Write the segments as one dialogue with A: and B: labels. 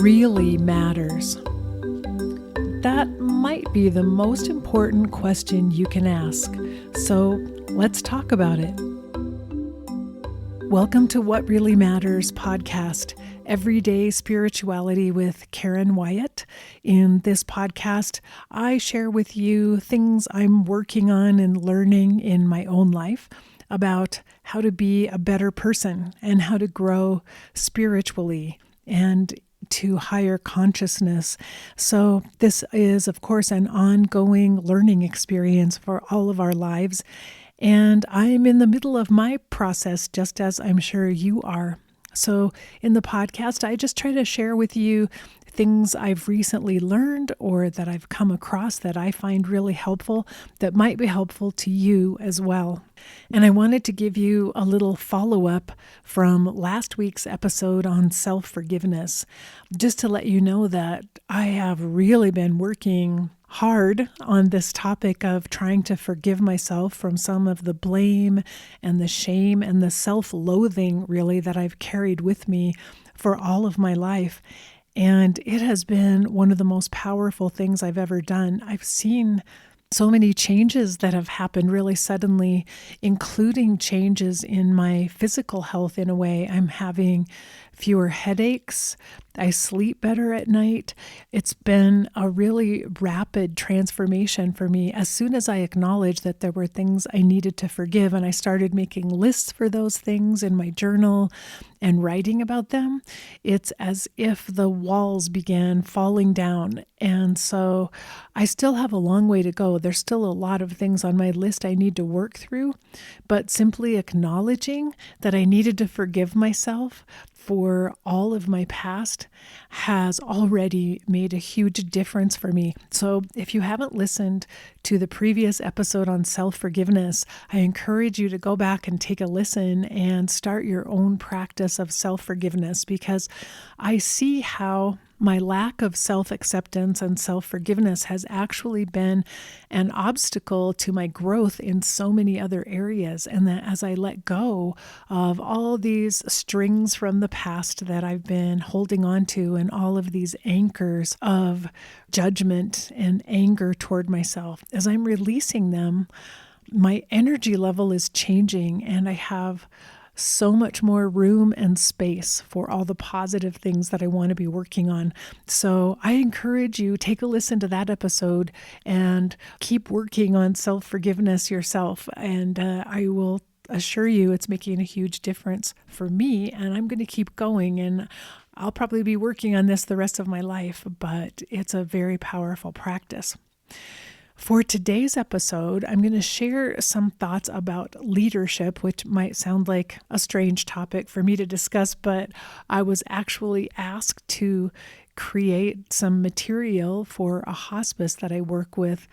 A: really matters? That might be the most important question you can ask. So let's talk about it. Welcome to What Really Matters podcast, Everyday Spirituality with Karen Wyatt. In this podcast, I share with you things I'm working on and learning in my own life about how to be a better person and how to grow spiritually and to higher consciousness. So this is, of course, an ongoing learning experience for all of our lives. And I'm in the middle of my process, just as I'm sure you are. So in the podcast, I just try to share with you things I've recently learned or that I've come across that I find really helpful that might be helpful to you as well. And I wanted to give you a little follow-up from last week's episode on self-forgiveness, just to let you know that I have really been working hard on this topic of trying to forgive myself from some of the blame and the shame and the self-loathing really that I've carried with me for all of my life. And it has been one of the most powerful things I've ever done. I've seen so many changes that have happened really suddenly, including changes in my physical health in a way. I'm having fewer headaches. I sleep better at night. It's been a really rapid transformation for me as soon as I acknowledged that there were things I needed to forgive, and I started making lists for those things in my journal and writing about them. It's as if the walls began falling down. And so I still have a long way to go. There's still a lot of things on my list I need to work through, but simply acknowledging that I needed to forgive myself for all of my past has already made a huge difference for me. So if you haven't listened to the previous episode on self-forgiveness, I encourage you to go back and take a listen and start your own practice of self-forgiveness, because I see how my lack of self-acceptance and self-forgiveness has actually been an obstacle to my growth in so many other areas. And that as I let go of all these strings from the past that I've been holding on to and all of these anchors of judgment and anger toward myself, as I'm releasing them, my energy level is changing and I have so much more room and space for all the positive things that I want to be working on. So I encourage you, take a listen to that episode and keep working on self-forgiveness yourself. And I will assure you it's making a huge difference for me, and I'm going to keep going, and I'll probably be working on this the rest of my life, but it's a very powerful practice. For today's episode, I'm going to share some thoughts about leadership, which might sound like a strange topic for me to discuss, but I was actually asked to create some material for a hospice that I work with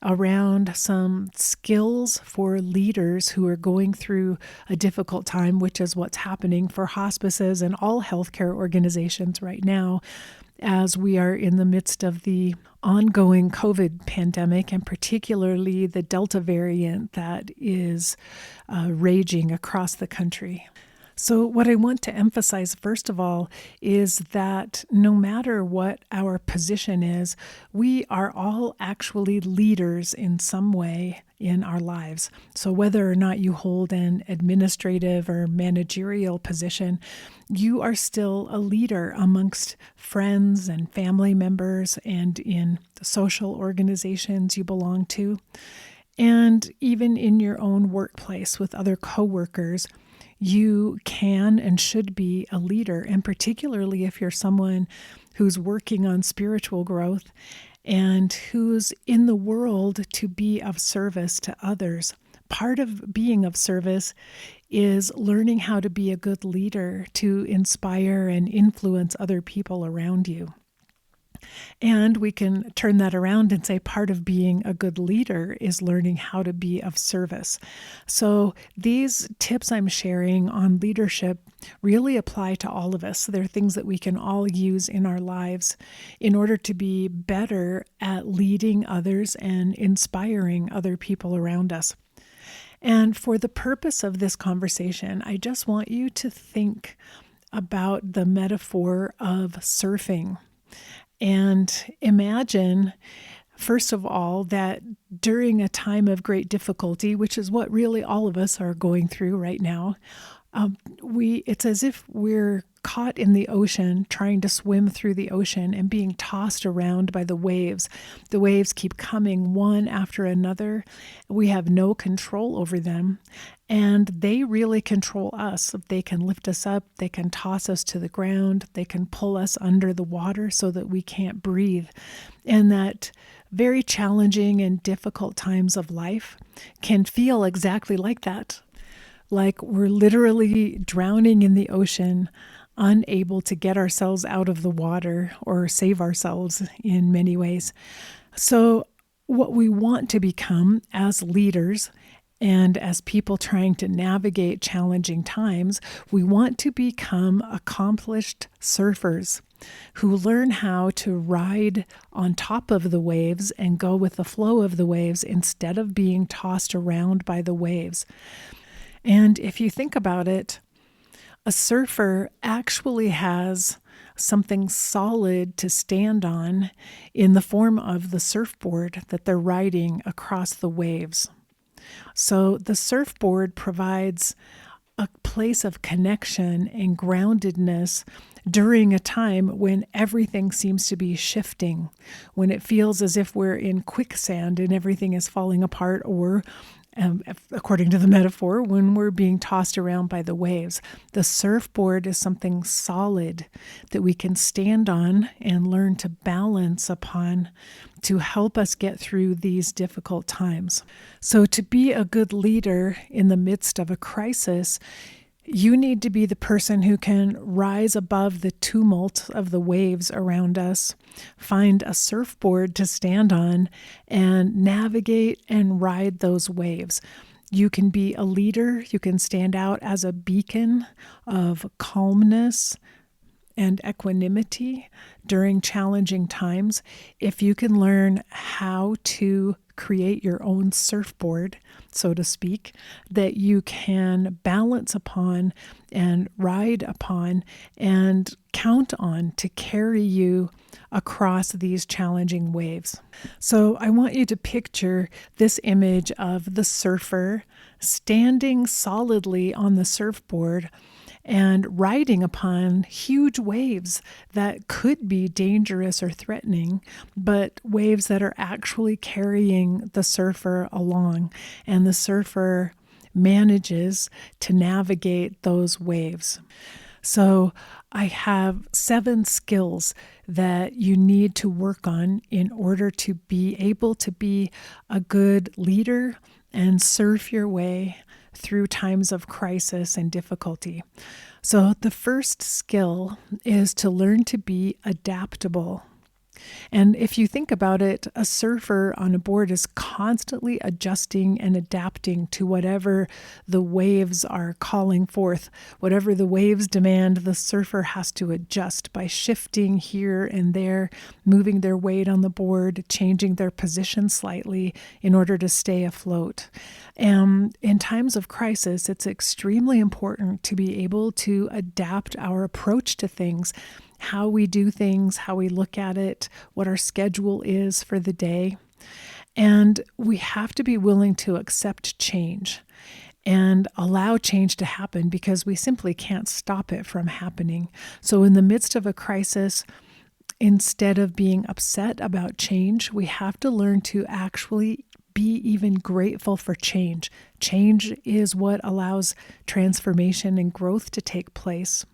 A: around some skills for leaders who are going through a difficult time, which is what's happening for hospices and all healthcare organizations right now, as we are in the midst of the ongoing COVID pandemic, and particularly the Delta variant that is raging across the country. So what I want to emphasize, first of all, is that no matter what our position is, we are all actually leaders in some way in our lives. So whether or not you hold an administrative or managerial position, you are still a leader amongst friends and family members and in the social organizations you belong to, and even in your own workplace with other coworkers. You can and should be a leader, and particularly if you're someone who's working on spiritual growth and who's in the world to be of service to others. Part of being of service is learning how to be a good leader to inspire and influence other people around you. And we can turn that around and say part of being a good leader is learning how to be of service. So these tips I'm sharing on leadership really apply to all of us. They're things that we can all use in our lives in order to be better at leading others and inspiring other people around us. And for the purpose of this conversation, I just want you to think about the metaphor of surfing. And imagine, first of all, that during a time of great difficulty, which is what really all of us are going through right now, it's as if we're caught in the ocean, trying to swim through the ocean and being tossed around by the waves. The waves keep coming one after another. We have no control over them, and they really control us. They can lift us up, they can toss us to the ground, they can pull us under the water so that we can't breathe. And that very challenging and difficult times of life can feel exactly like that. Like we're literally drowning in the ocean, unable to get ourselves out of the water or save ourselves in many ways. So, what we want to become as leaders and as people trying to navigate challenging times, we want to become accomplished surfers who learn how to ride on top of the waves and go with the flow of the waves instead of being tossed around by the waves. And if you think about it, a surfer actually has something solid to stand on in the form of the surfboard that they're riding across the waves. So the surfboard provides a place of connection and groundedness during a time when everything seems to be shifting, when it feels as if we're in quicksand and everything is falling apart, or according to the metaphor, when we're being tossed around by the waves. The surfboard is something solid that we can stand on and learn to balance upon to help us get through these difficult times. So to be a good leader in the midst of a crisis, you need to be the person who can rise above the tumult of the waves around us, find a surfboard to stand on, and navigate and ride those waves. You can be a leader. You can stand out as a beacon of calmness and equanimity during challenging times if you can learn how to create your own surfboard, so to speak, that you can balance upon and ride upon and count on to carry you across these challenging waves. So I want you to picture this image of the surfer standing solidly on the surfboard and riding upon huge waves that could be dangerous or threatening, but waves that are actually carrying the surfer along, and the surfer manages to navigate those waves. So I have 7 skills that you need to work on in order to be able to be a good leader and surf your way through times of crisis and difficulty. So the first skill is to learn to be adaptable. And if you think about it, a surfer on a board is constantly adjusting and adapting to whatever the waves are calling forth. Whatever the waves demand, the surfer has to adjust by shifting here and there, moving their weight on the board, changing their position slightly in order to stay afloat. And in times of crisis, it's extremely important to be able to adapt our approach to things, how we do things, how we look at it, what our schedule is for the day. And we have to be willing to accept change and allow change to happen because we simply can't stop it from happening. So in the midst of a crisis, instead of being upset about change, we have to learn to actually be even grateful for change. Change is what allows transformation and growth to take place.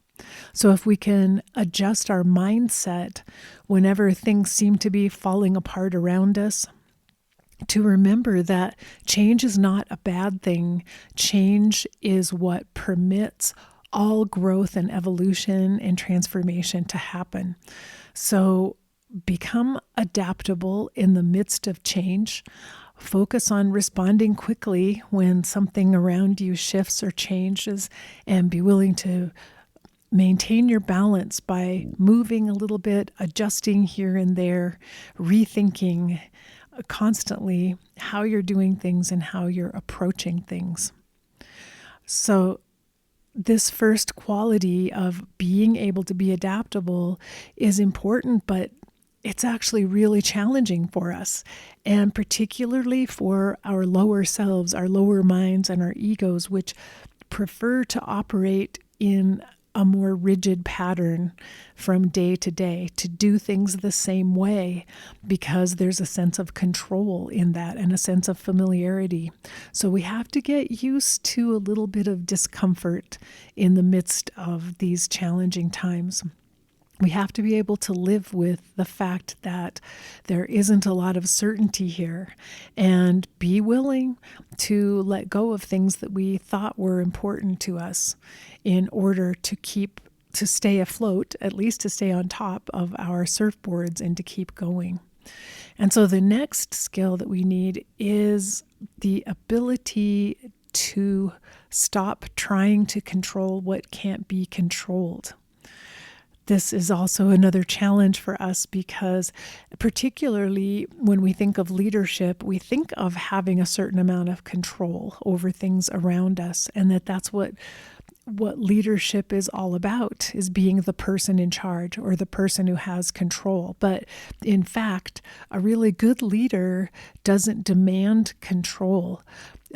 A: So if we can adjust our mindset whenever things seem to be falling apart around us, to remember that change is not a bad thing. Change is what permits all growth and evolution and transformation to happen. So become adaptable in the midst of change. Focus on responding quickly when something around you shifts or changes, and be willing to maintain your balance by moving a little bit, adjusting here and there, rethinking constantly how you're doing things and how you're approaching things. So this first quality of being able to be adaptable is important, but it's actually really challenging for us, and particularly for our lower selves, our lower minds, and our egos, which prefer to operate in a more rigid pattern from day to day, to do things the same way, because there's a sense of control in that and a sense of familiarity. So we have to get used to a little bit of discomfort in the midst of these challenging times. We have to be able to live with the fact that there isn't a lot of certainty here, and be willing to let go of things that we thought were important to us in order to stay afloat, at least to stay on top of our surfboards and to keep going. And so the next skill that we need is the ability to stop trying to control what can't be controlled. This is also another challenge for us, because particularly when we think of leadership, we think of having a certain amount of control over things around us, and that's what leadership is all about, is being the person in charge or the person who has control. But in fact, a really good leader doesn't demand control.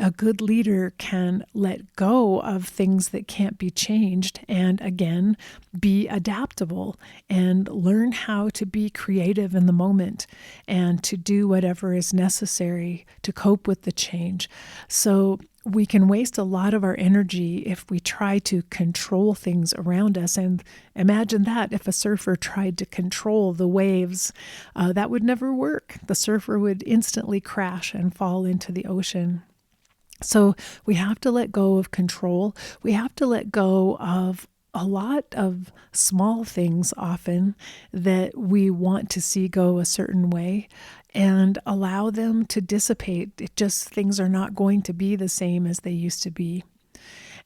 A: A good leader can let go of things that can't be changed and, again, be adaptable and learn how to be creative in the moment and to do whatever is necessary to cope with the change. So we can waste a lot of our energy if we try to control things around us. And imagine that if a surfer tried to control the waves, that would never work. The surfer would instantly crash and fall into the ocean. So we have to let go of control. We have to let go of a lot of small things often that we want to see go a certain way, and allow them to dissipate. Things are not going to be the same as they used to be.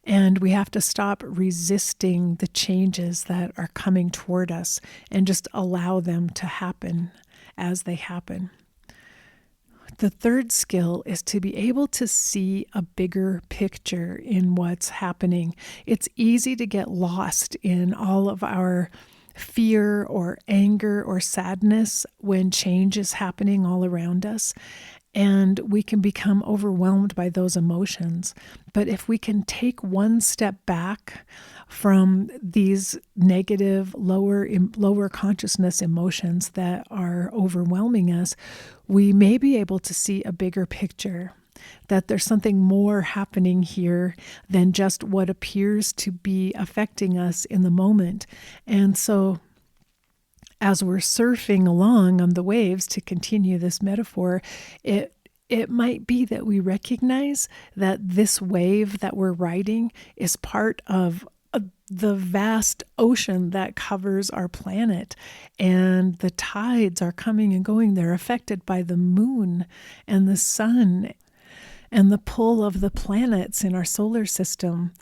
A: And we have to stop resisting the changes that are coming toward us and just allow them to happen as they happen. The third skill is to be able to see a bigger picture in what's happening. It's easy to get lost in all of our fear or anger or sadness when change is happening all around us, and we can become overwhelmed by those emotions. But if we can take one step back from these negative, lower consciousness emotions that are overwhelming us, we may be able to see a bigger picture, that there's something more happening here than just what appears to be affecting us in the moment. And so as we're surfing along on the waves, to continue this metaphor, it might be that we recognize that this wave that we're riding is part of the vast ocean that covers our planet, and the tides are coming and going. They're affected by the moon and the sun and the pull of the planets in our solar system,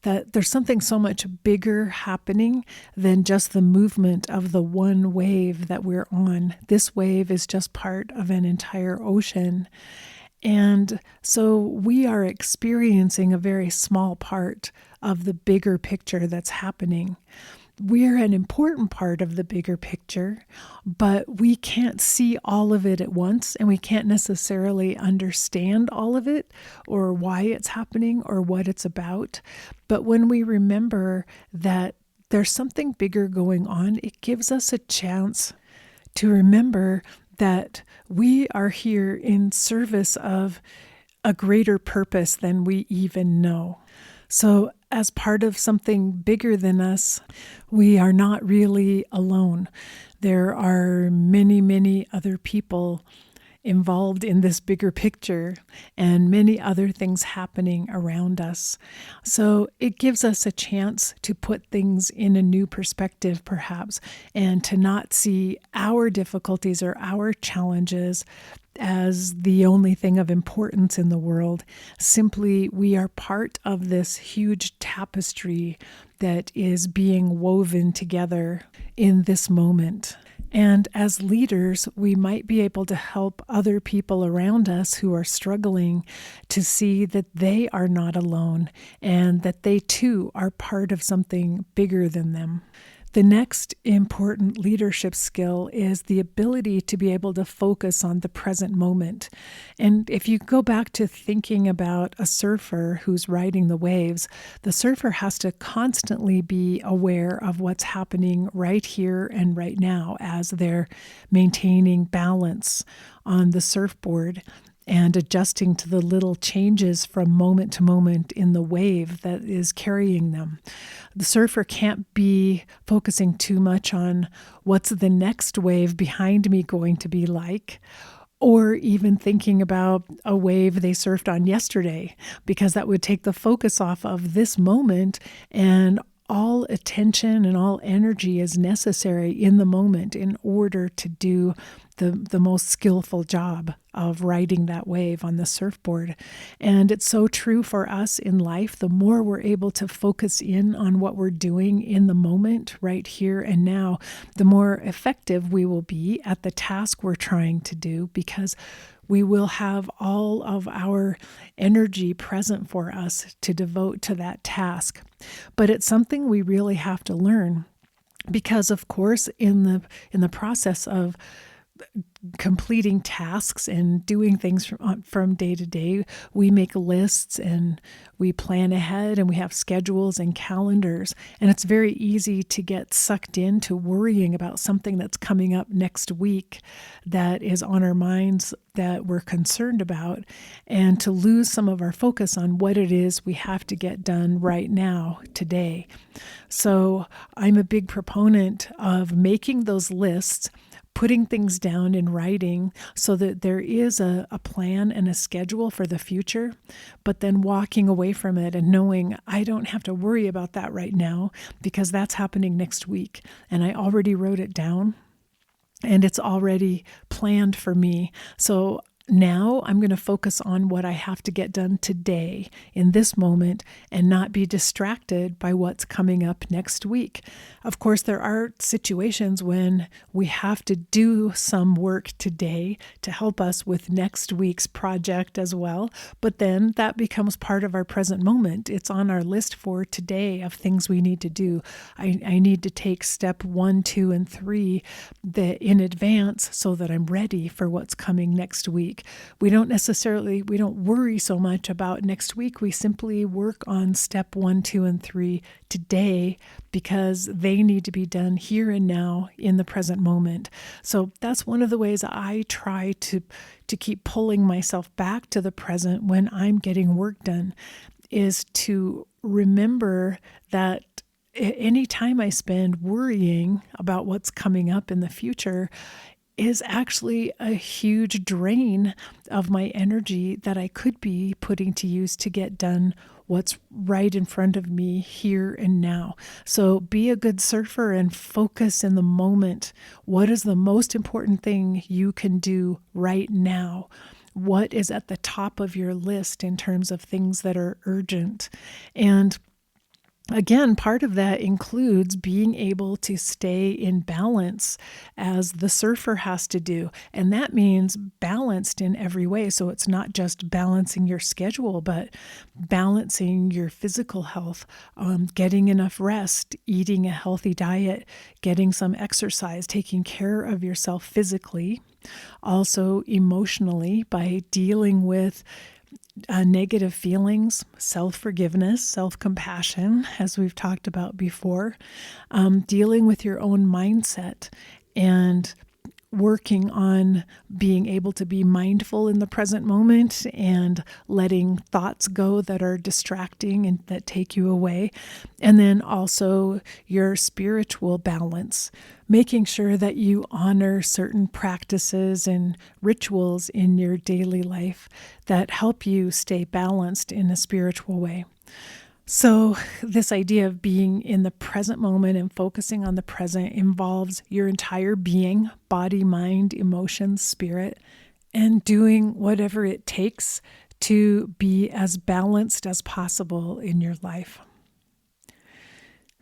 A: that there's something so much bigger happening than just the movement of the one wave that we're on. This wave is just part of an entire ocean. And so we are experiencing a very small part of the bigger picture that's happening. We're an important part of the bigger picture, but we can't see all of it at once, and we can't necessarily understand all of it or why it's happening or what it's about. But when we remember that there's something bigger going on, it gives us a chance to remember that we are here in service of a greater purpose than we even know. So as part of something bigger than us, we are not really alone. There are many, many other people involved in this bigger picture and many other things happening around us. So it gives us a chance to put things in a new perspective, perhaps, and to not see our difficulties or our challenges as the only thing of importance in the world. Simply, we are part of this huge tapestry that is being woven together in this moment. And as leaders, we might be able to help other people around us who are struggling to see that they are not alone and that they too are part of something bigger than them. The next important leadership skill is the ability to be able to focus on the present moment. And if you go back to thinking about a surfer who's riding the waves, the surfer has to constantly be aware of what's happening right here and right now as they're maintaining balance on the surfboard and adjusting to the little changes from moment to moment in the wave that is carrying them. The surfer can't be focusing too much on what's the next wave behind me going to be like, or even thinking about a wave they surfed on yesterday, because that would take the focus off of this moment, and all attention and all energy is necessary in the moment in order to do the most skillful job of riding that wave on the surfboard. And it's so true for us in life. The more we're able to focus in on what we're doing in the moment, right here and now, the more effective we will be at the task we're trying to do, because we will have all of our energy present for us to devote to that task. But it's something we really have to learn, because of course in the process of completing tasks and doing things from day to day, we make lists and we plan ahead and we have schedules and calendars. And it's very easy to get sucked into worrying about something that's coming up next week that is on our minds, that we're concerned about, and to lose some of our focus on what it is we have to get done right now, today. So I'm a big proponent of making those lists, putting things down in writing so that there is a plan and a schedule for the future, but then walking away from it and knowing I don't have to worry about that right now because that's happening next week. And I already wrote it down and it's already planned for me. So now I'm going to focus on what I have to get done today in this moment and not be distracted by what's coming up next week. Of course, there are situations when we have to do some work today to help us with next week's project as well, but then that becomes part of our present moment. It's on our list for today of things we need to do. I need to take step 1, 2, and 3 in advance so that I'm ready for what's coming next week. We don't worry so much about next week. We simply work on step 1, 2, and 3 today because they need to be done here and now in the present moment. So that's one of the ways I try to keep pulling myself back to the present when I'm getting work done, is to remember that any time I spend worrying about what's coming up in the future is actually a huge drain of my energy that I could be putting to use to get done what's right in front of me here and now. So be a good surfer and focus in the moment. What is the most important thing you can do right now? What is at the top of your list in terms of things that are urgent? And again, part of that includes being able to stay in balance as the surfer has to do. And that means balanced in every way. So it's not just balancing your schedule, but balancing your physical health, getting enough rest, eating a healthy diet, getting some exercise, taking care of yourself physically, also emotionally by dealing with negative feelings, self-forgiveness, self-compassion, as we've talked about before, dealing with your own mindset and working on being able to be mindful in the present moment and letting thoughts go that are distracting and that take you away. And then also your spiritual balance, making sure that you honor certain practices and rituals in your daily life that help you stay balanced in a spiritual way. So this idea of being in the present moment and focusing on the present involves your entire being, body, mind, emotions, spirit, and doing whatever it takes to be as balanced as possible in your life.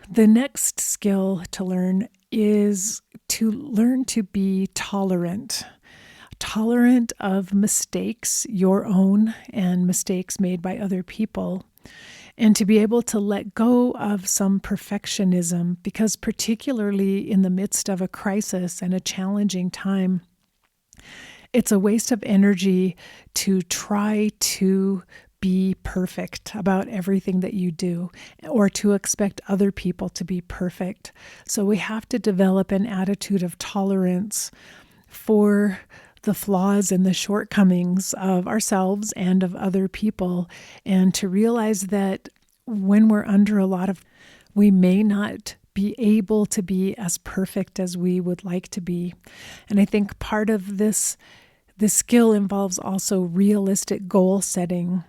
A: The next skill to learn is to learn to be tolerant. Tolerant of mistakes, your own and mistakes made by other people, and to be able to let go of some perfectionism, because particularly in the midst of a crisis and a challenging time, it's a waste of energy to try to be perfect about everything that you do or to expect other people to be perfect. So we have to develop an attitude of tolerance for the flaws and the shortcomings of ourselves and of other people, and to realize that when we're under a lot of, we may not be able to be as perfect as we would like to be. And I think part of this skill involves also realistic goal setting.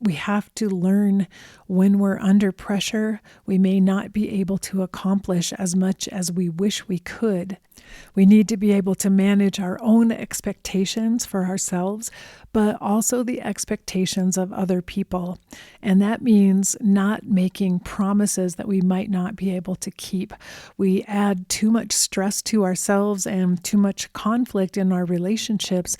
A: We have to learn when we're under pressure, we may not be able to accomplish as much as we wish we could. We need to be able to manage our own expectations for ourselves, but also the expectations of other people. And that means not making promises that we might not be able to keep. We add too much stress to ourselves and too much conflict in our relationships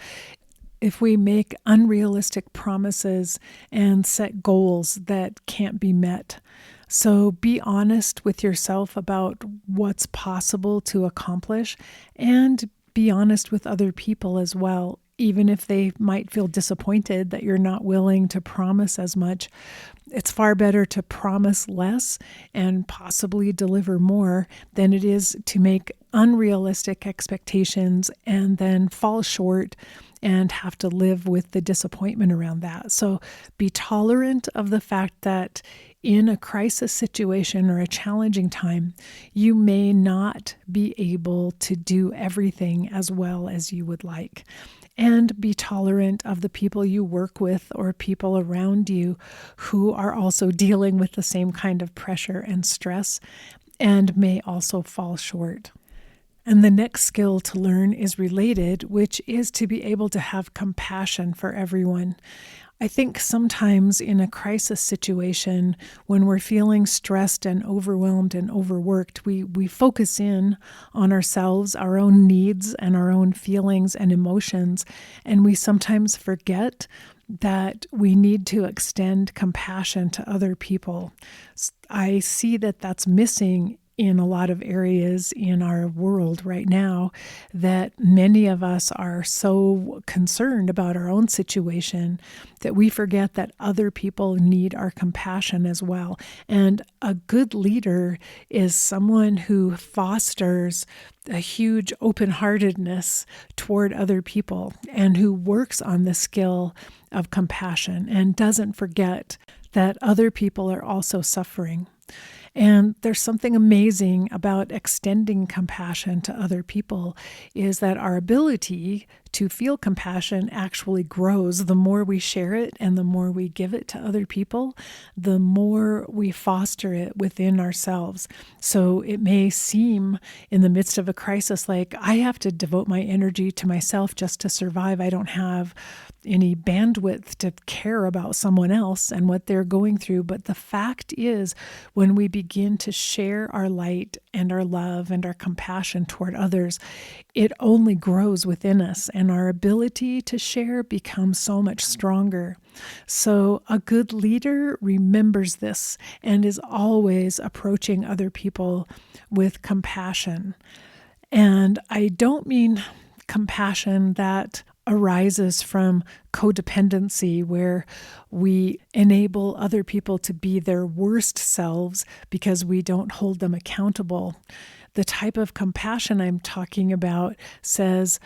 A: if we make unrealistic promises and set goals that can't be met. So be honest with yourself about what's possible to accomplish, and be honest with other people as well, even if they might feel disappointed that you're not willing to promise as much. It's far better to promise less and possibly deliver more than it is to make unrealistic expectations and then fall short and have to live with the disappointment around that. So be tolerant of the fact that in a crisis situation or a challenging time, you may not be able to do everything as well as you would like. And be tolerant of the people you work with or people around you who are also dealing with the same kind of pressure and stress and may also fall short. And the next skill to learn is related, which is to be able to have compassion for everyone. I think sometimes in a crisis situation, when we're feeling stressed and overwhelmed and overworked, we focus in on ourselves, our own needs and our own feelings and emotions, and we sometimes forget that we need to extend compassion to other people. I see that that's missing in a lot of areas in our world right now, that many of us are so concerned about our own situation that we forget that other people need our compassion as well. And a good leader is someone who fosters a huge open-heartedness toward other people and who works on the skill of compassion and doesn't forget that other people are also suffering. And there's something amazing about extending compassion to other people, is that our ability to feel compassion actually grows. The more we share it and the more we give it to other people, the more we foster it within ourselves. So it may seem in the midst of a crisis like I have to devote my energy to myself just to survive. I don't have any bandwidth to care about someone else and what they're going through. But the fact is, when we begin to share our light and our love and our compassion toward others, it only grows within us, and our ability to share becomes so much stronger. So a good leader remembers this and is always approaching other people with compassion. And I don't mean compassion that arises from codependency, where we enable other people to be their worst selves because we don't hold them accountable. The type of compassion I'm talking about says,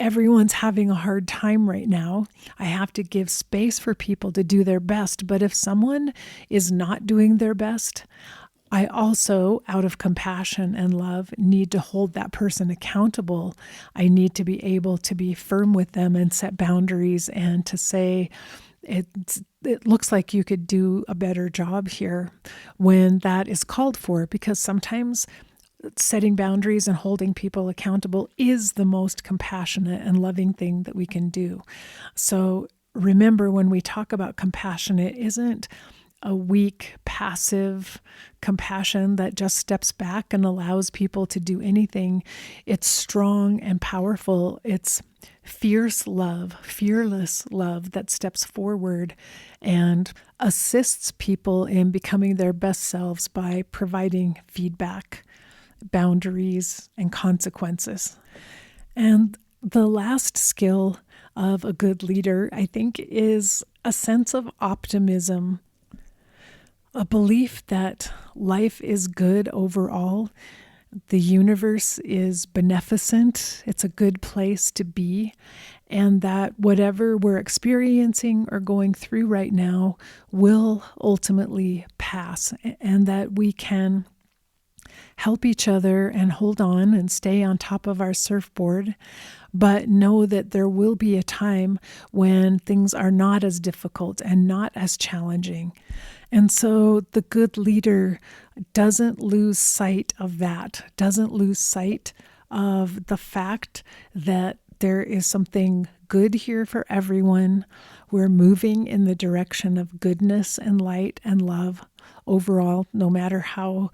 A: everyone's having a hard time right now. I have to give space for people to do their best. But if someone is not doing their best, I also, out of compassion and love, need to hold that person accountable. I need to be able to be firm with them and set boundaries and to say, it looks like you could do a better job here when that is called for, because sometimes setting boundaries and holding people accountable is the most compassionate and loving thing that we can do. So remember, when we talk about compassion, it isn't a weak, passive compassion that just steps back and allows people to do anything. It's strong and powerful. It's fierce love, fearless love that steps forward and assists people in becoming their best selves by providing feedback, boundaries, and consequences. And the last skill of a good leader, I think, is a sense of optimism, a belief that life is good overall. The universe is beneficent. It's a good place to be. And that whatever we're experiencing or going through right now will ultimately pass. And that we can help each other and hold on and stay on top of our surfboard, but know that there will be a time when things are not as difficult and not as challenging. And so the good leader doesn't lose sight of that, doesn't lose sight of the fact that there is something good here for everyone. We're moving in the direction of goodness and light and love overall, no matter how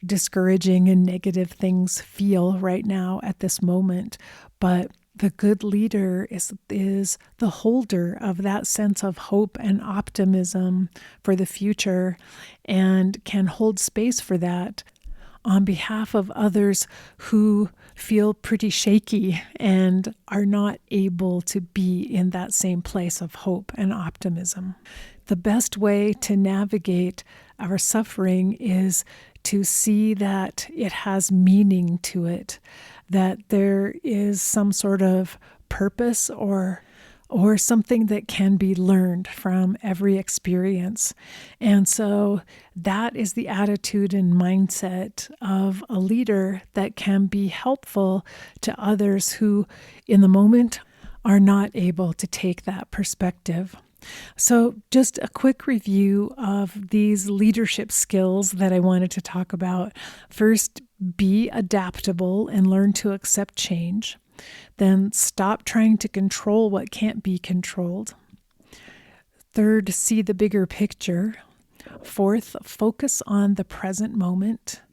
A: discouraging and negative things feel right now at this moment. But the good leader is the holder of that sense of hope and optimism for the future and can hold space for that on behalf of others who feel pretty shaky and are not able to be in that same place of hope and optimism. The best way to navigate our suffering is to see that it has meaning to it, that there is some sort of purpose or something that can be learned from every experience. And so that is the attitude and mindset of a leader that can be helpful to others who, in the moment, are not able to take that perspective. So just a quick review of these leadership skills that I wanted to talk about. First, be adaptable and learn to accept change. Then stop trying to control what can't be controlled. Third, see the bigger picture. Fourth, focus on the present moment.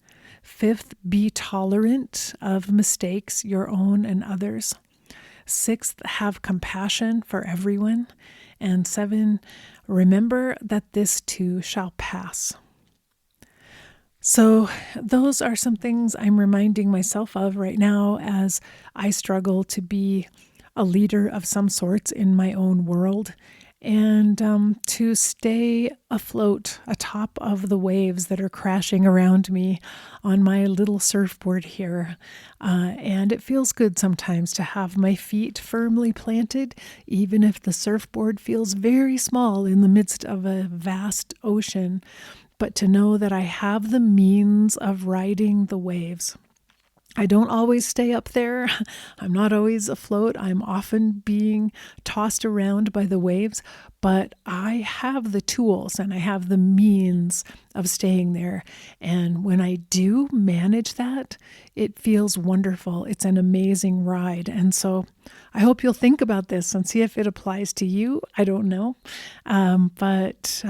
A: Fifth, be tolerant of mistakes, your own and others. Sixth, have compassion for everyone. And 7, remember that this too shall pass. So those are some things I'm reminding myself of right now as I struggle to be a leader of some sorts in my own world and to stay afloat atop of the waves that are crashing around me on my little surfboard here. And it feels good sometimes to have my feet firmly planted, even if the surfboard feels very small in the midst of a vast ocean, but to know that I have the means of riding the waves. I don't always stay up there. I'm not always afloat. I'm often being tossed around by the waves, but I have the tools and I have the means of staying there. And when I do manage that, it feels wonderful. It's an amazing ride. And so I hope you'll think about this and see if it applies to you. I don't know. But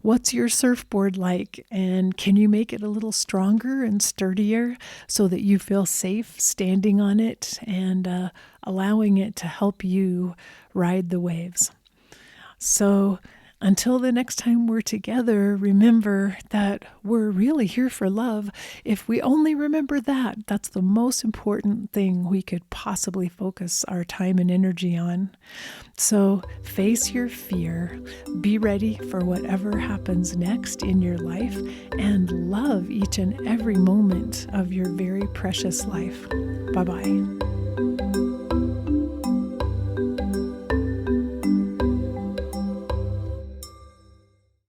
A: what's your surfboard like? And can you make it a little stronger and sturdier so that you feel safe standing on it and allowing it to help you ride the waves? So until the next time we're together, remember that we're really here for love. If we only remember that, that's the most important thing we could possibly focus our time and energy on. So face your fear, be ready for whatever happens next in your life, and love each and every moment of your very precious life. Bye-bye.